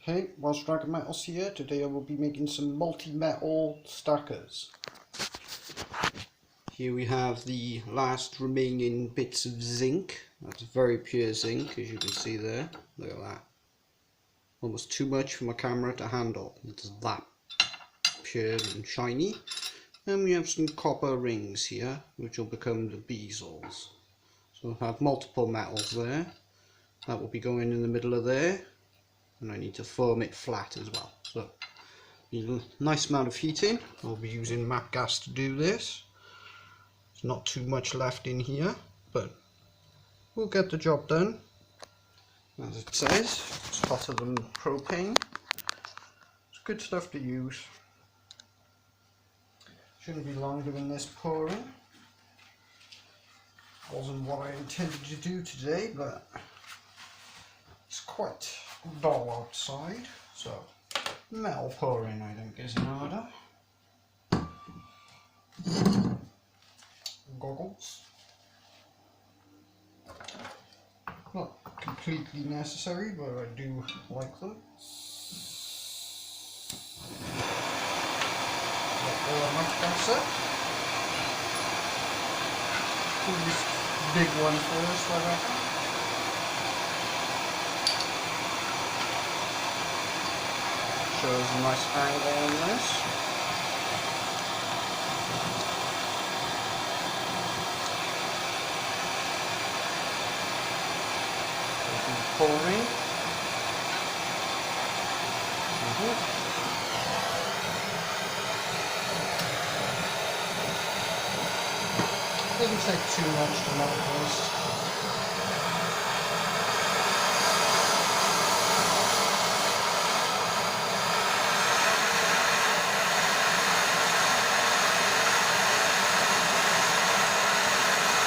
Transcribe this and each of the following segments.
Hey, Welsh Metals here. Today I will be making some multi-metal stackers. Here we have the last remaining bits of zinc. That's very pure zinc, as you can see there. Look at that. Almost too much for my camera to handle. It's that pure and shiny. And we have some copper rings here, which will become the bezels. So we'll have multiple metals there. That will be going in the middle of there. And I need to form it flat as well. So, need a nice amount of heating. I'll be using Mapp gas to do this. There's not too much left in here, but we'll get the job done. As it says, it's hotter than propane. It's good stuff to use. Shouldn't be long doing this pouring. Wasn't what I intended to do today, but it's quite dull outside, so metal pouring I think is in order. Goggles. Not completely necessary, but I do like them. Much better. This big one first, I reckon. Shows a nice angle on this. Pouring. Doesn't take too much to melt this.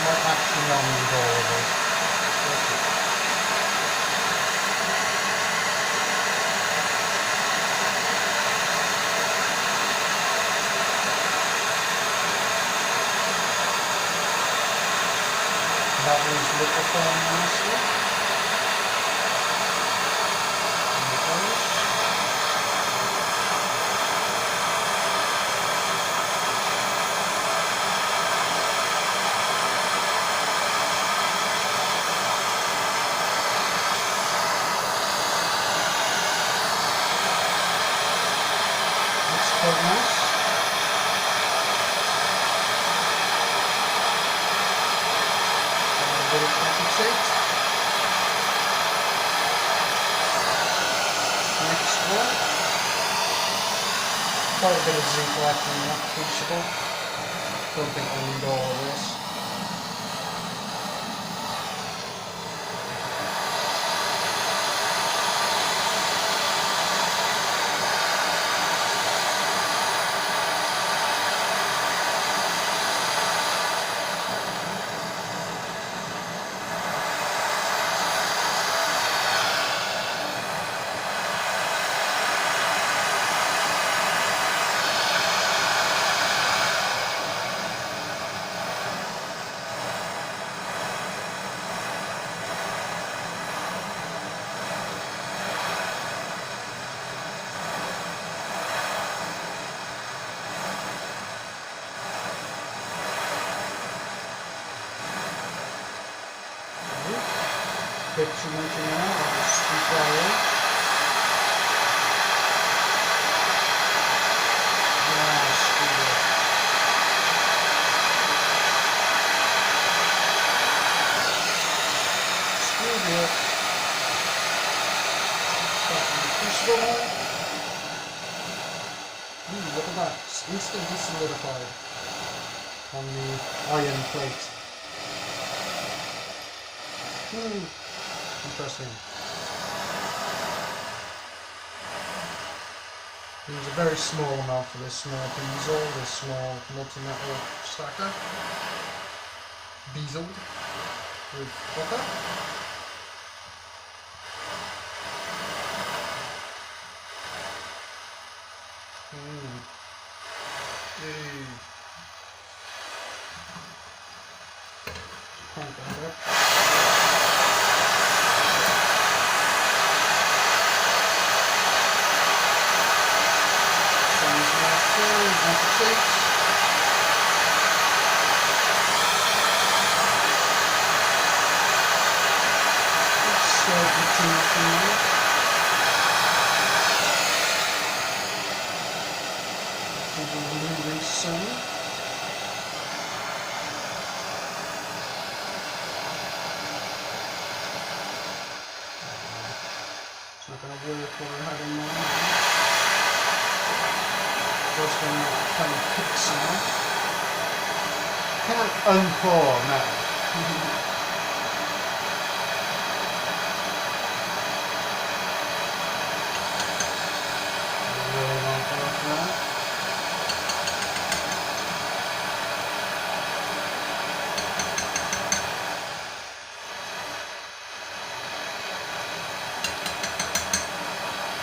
Might actually not need all of it. That was liquefying nicely. Looks quite nice. Next one. Quite a bit of zinc left in that Crucible. Don't think I need all of this. Bit too much in there, I'll just scoop that in. Yeah, scoop it. Scoop it. Back in the Crucible. Ooh, look at that. It's instantly solidified on the iron plate. Interesting. There's a very small amount for this small bezel, this small multi-metal stacker. Bezeled with copper. Crank that up. start mixing up now. Removing some. It's not going to work what I had in mind. Just going to kind of pick some. Can't unpour now.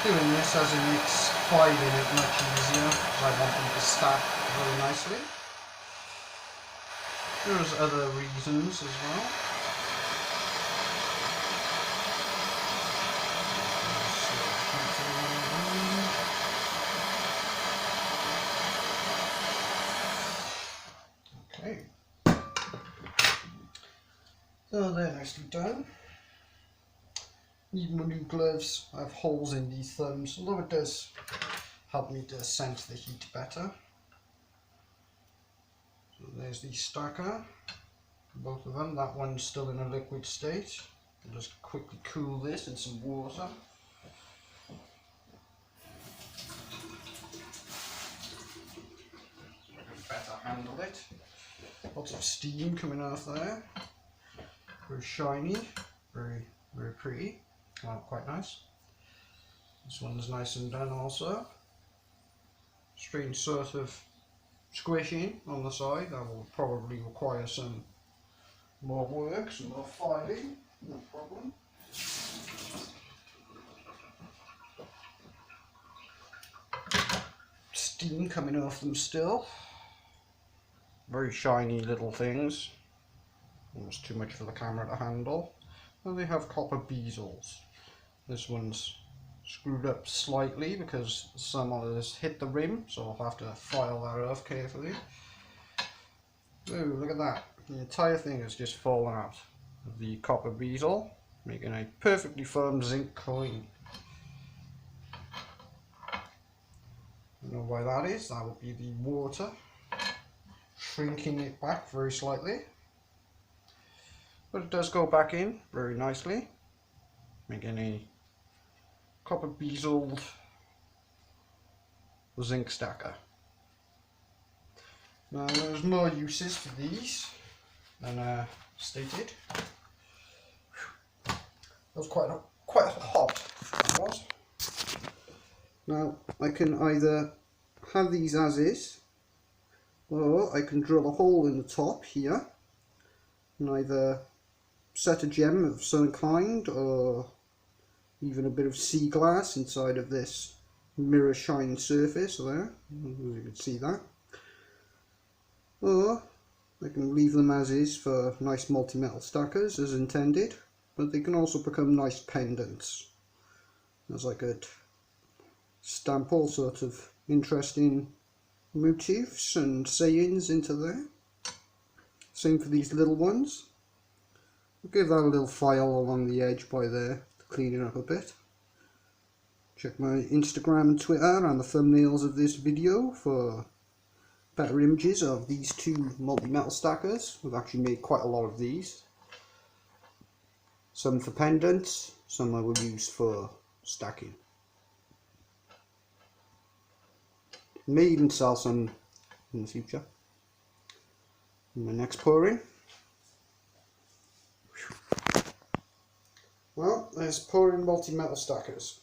Doing this as it makes filing it much easier, because I want them to stack very nicely. There's other reasons as well. Okay. So they're nicely done. Need my new gloves. I have holes in these thumbs, although it does help me to sense the heat better. So there's the stacker, both of them. That one's still in a liquid state. I'll just quickly cool this in some water. I can better handle it. Lots of steam coming off there. Very shiny, very pretty. Oh, quite nice. This one's nice and done also. Strange sort of squishing on the side. That will probably require some more work, some more filing. No problem. Steam coming off them still. Very shiny little things. Almost too much for the camera to handle. And they have copper bezels. This one's screwed up slightly because some of this hit the rim, so I'll have to file that off carefully. Ooh, look at that. The entire thing has just fallen out of the copper bezel, making a perfectly firm zinc coin. I don't know why that is. That will be the water shrinking it back very slightly. But it does go back in very nicely, making a copper bezeled zinc stacker. Now there's more uses for these than stated. That was quite hot. It was. Now I can either have these as is, or I can drill a hole in the top here and either set a gem of some kind or even a bit of sea glass inside of this mirror shine surface there, you can see that. Or I can leave them as is for nice multi-metal stackers as intended, but they can also become nice pendants, as I could stamp all sorts of interesting motifs and sayings into there. Same for these little ones. I'll give that a little file along the edge by there to clean it up a bit. Check my Instagram and Twitter and the thumbnails of this video for better images of these two multi-metal stackers. We've actually made quite a lot of these. Some for pendants, some I will use for stacking. May even sell some in the future. In my next pouring. Well, there's pouring multi-metal stackers.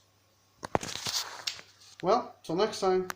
Well, till next time.